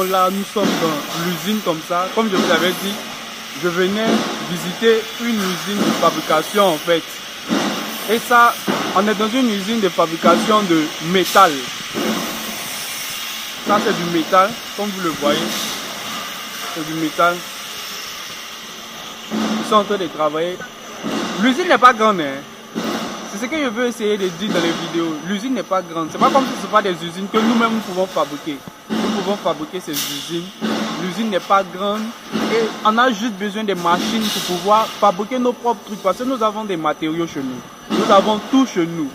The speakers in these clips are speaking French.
là, nous sommes dans l'usine comme ça. Comme je vous l'avais dit, je venais visiter une usine de fabrication en fait. Et ça, on est dans une usine de fabrication de métal. Ça c'est du métal, comme vous le voyez. C'est du métal. Ils sont en train de travailler. L'usine n'est pas grande, hein. C'est ce que je veux essayer de dire dans les vidéos. L'usine n'est pas grande. C'est pas comme si ce sont des usines que nous-mêmes nous pouvons fabriquer. Nous pouvons fabriquer ces usines. L'usine n'est pas grande et on a juste besoin des machines pour pouvoir fabriquer nos propres trucs parce que nous avons des matériaux chez nous. Nous avons tout chez nous.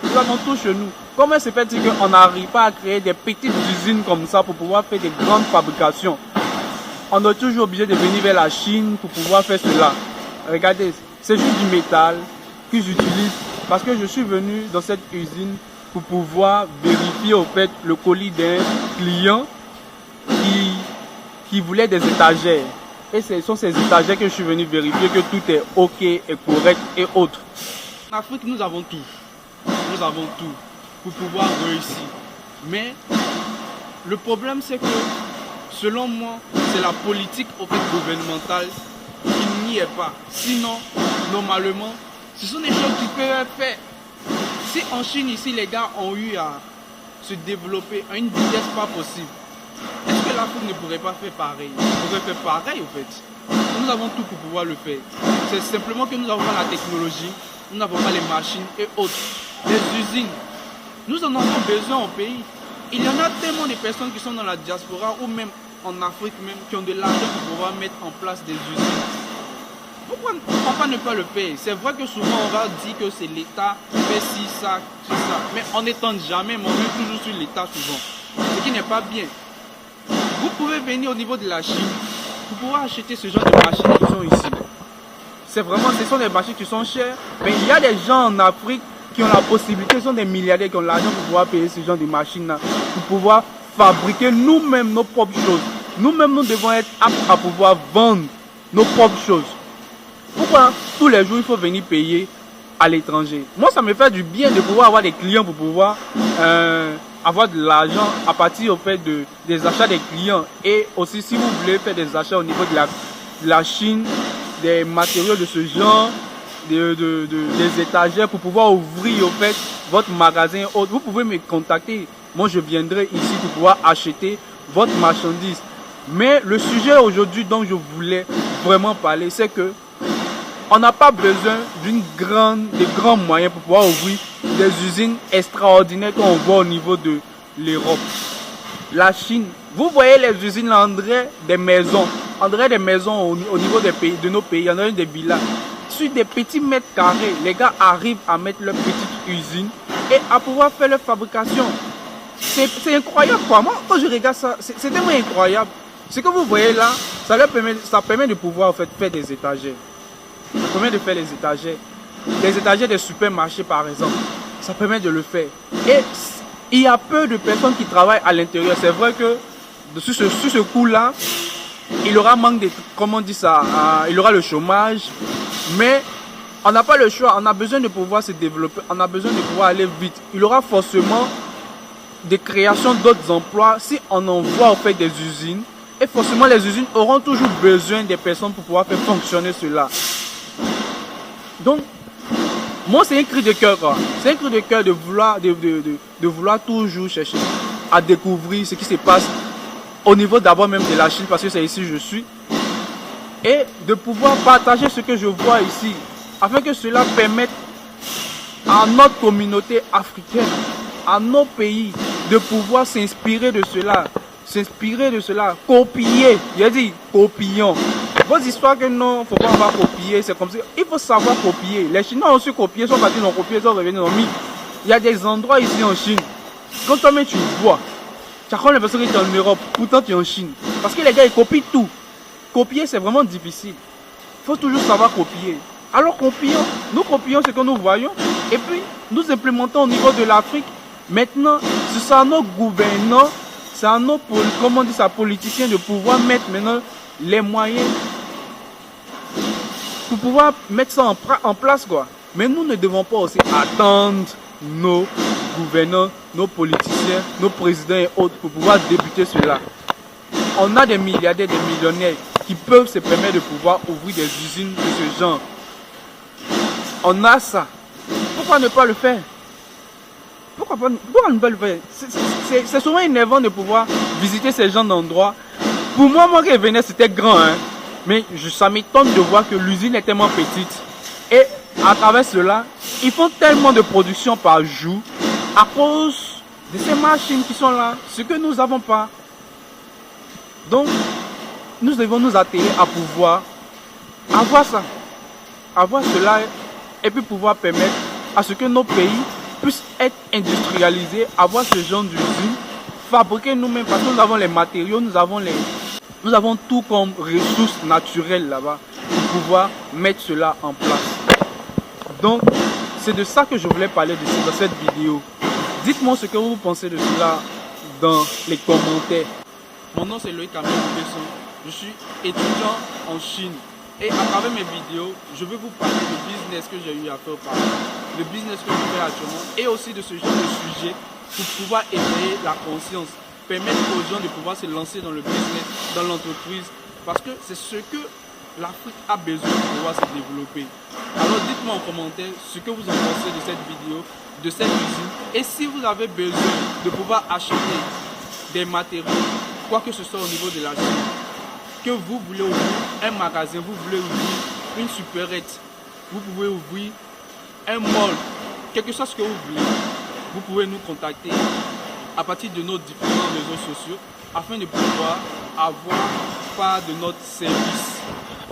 Nous avons tout chez nous. Comment se fait-il qu'on n'arrive pas à créer des petites usines comme ça pour pouvoir faire des grandes fabrications? On est toujours obligé de venir vers la Chine pour pouvoir faire cela. Regardez, c'est juste du métal que j'utilise parce que je suis venu dans cette usine pour pouvoir vérifier au fait le colis d'un client qui voulait des étagères. Et ce sont ces étagères que je suis venu vérifier que tout est ok et correct et autres. En Afrique, nous avons tout. Nous avons tout pour pouvoir réussir. Mais le problème, c'est que, selon moi, c'est la politique au fait gouvernementale qui n'y est pas. Sinon, normalement, ce sont des choses qui peuvent être faites. Si en Chine, ici, les gars ont eu à se développer à une vitesse pas possible, est-ce que l'Afrique ne pourrait pas faire pareil? On pourrait faire pareil, au fait. Nous avons tout pour pouvoir le faire. C'est simplement que nous n'avons pas la technologie, nous n'avons pas les machines et autres. Les usines, nous en avons besoin au pays. Il y en a tellement de personnes qui sont dans la diaspora ou même en Afrique même qui ont de l'argent pour pouvoir mettre en place des usines. Pourquoi ne pas le faire? C'est vrai que souvent on va dire que c'est l'État qui fait ci, ça, tout ça. Mais on n'étend jamais, mais on met toujours sur l'État souvent. Ce qui n'est pas bien. Vous pouvez venir au niveau de la Chine pour pouvoir acheter ce genre de machines qui sont ici. C'est vraiment, ce sont des machines qui sont chères. Mais il y a des gens en Afrique qui ont la possibilité, ce sont des milliardaires qui ont l'argent pour pouvoir payer ce genre de machines-là, pour pouvoir fabriquer nous-mêmes nos propres choses. Nous-mêmes, nous devons être aptes à pouvoir vendre nos propres choses. Pourquoi tous les jours il faut venir payer à l'étranger? Moi, ça me fait du bien de pouvoir avoir des clients pour pouvoir avoir de l'argent à partir au fait des achats des clients. Et aussi, si vous voulez faire des achats au niveau de la Chine, des matériaux de ce genre, des étagères pour pouvoir ouvrir au fait votre magasin et autres, vous pouvez me contacter. Moi, je viendrai ici pour pouvoir acheter votre marchandise. Mais le sujet aujourd'hui dont je voulais vraiment parler, c'est que on n'a pas besoin de grands moyens pour pouvoir ouvrir des usines extraordinaires qu'on voit au niveau de l'Europe. La Chine, vous voyez les usines là, on dirait des maisons. On dirait des maisons au niveau des pays, de nos pays, on dirait des villas. Sur des petits mètres carrés, les gars arrivent à mettre leur petite usine et à pouvoir faire leur fabrication. C'est incroyable quoi. Moi, quand je regarde ça, c'est tellement incroyable. Ce que vous voyez là, ça permet de pouvoir en fait, faire des étagères. Ça permet de faire les étagères des supermarchés par exemple. Ça permet de le faire. Et il y a peu de personnes qui travaillent à l'intérieur. C'est vrai que sur ce coup-là, il y aura manque de, comment on dit ça, il y aura le chômage. Mais on n'a pas le choix. On a besoin de pouvoir se développer. On a besoin de pouvoir aller vite. Il y aura forcément des créations d'autres emplois si on envoie au fait des usines. Et forcément, les usines auront toujours besoin des personnes pour pouvoir faire fonctionner cela. Donc, moi, c'est un cri de cœur. C'est un cri de cœur de vouloir toujours chercher à découvrir ce qui se passe au niveau d'abord même de la Chine, parce que c'est ici que je suis. Et de pouvoir partager ce que je vois ici, afin que cela permette à notre communauté africaine, à nos pays, de pouvoir s'inspirer de cela. Copier. J'ai dit, copions. Vos histoires que non, il ne faut pas avoir copier, c'est comme ça. Il faut savoir copier. Les Chinois ont su copier, sont partis dans copier, sont revenus dans mis. Il y a des endroits ici en Chine. Quand toi-même tu vois, tu as l'impression que tu es en Europe, pourtant tu es en Chine. Parce que les gars, ils copient tout. Copier, c'est vraiment difficile. Il faut toujours savoir copier. Alors nous copions ce que nous voyons. Et puis, nous implémentons au niveau de l'Afrique. Maintenant, ce sont à nos gouvernants, c'est à nos politiciens de pouvoir mettre maintenant les moyens pour pouvoir mettre ça en place quoi. Mais nous ne devons pas aussi attendre nos gouvernants, nos politiciens, nos présidents et autres pour pouvoir débuter cela. On a des milliardaires, des millionnaires qui peuvent se permettre de pouvoir ouvrir des usines de ce genre. On a ça. Pourquoi ne pas le faire? Pourquoi ne pas le faire? C'est souvent énervant de pouvoir visiter ces genres d'endroits. Pour moi qui venais, c'était grand, hein. Mais ça m'étonne de voir que l'usine est tellement petite. Et à travers cela, ils font tellement de production par jour à cause de ces machines qui sont là, ce que nous n'avons pas. Donc, nous devons nous atteler à pouvoir avoir ça, avoir cela, et puis pouvoir permettre à ce que nos pays puissent être industrialisés, avoir ce genre d'usine, fabriquer nous-mêmes, parce que nous avons les matériaux, nous avons tout comme ressources naturelles là-bas pour pouvoir mettre cela en place. Donc, c'est de ça que je voulais parler dans cette vidéo. Dites-moi ce que vous pensez de cela dans les commentaires. Mon nom c'est Loïc Amel Besson. Je suis étudiant en Chine. Et à travers mes vidéos, je vais vous parler du business que j'ai eu à faire par là, le business que je fais actuellement, et aussi de ce genre de sujet pour pouvoir éveiller la conscience, permettre aux gens de pouvoir se lancer dans le business, dans l'entreprise, parce que c'est ce que l'Afrique a besoin pour pouvoir se développer. Alors dites-moi en commentaire ce que vous en pensez de cette vidéo, de cette usine, et si vous avez besoin de pouvoir acheter des matériaux, quoi que ce soit au niveau de la Chine, que vous voulez ouvrir un magasin, vous voulez ouvrir une supérette, vous pouvez ouvrir un mall, quelque chose que vous voulez, vous pouvez nous contacter à partir de nos différents réseaux sociaux afin de pouvoir avoir part de notre service.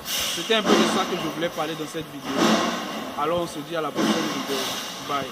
C'était un peu de ça que je voulais parler dans cette vidéo. Alors on se dit à la prochaine vidéo. Bye.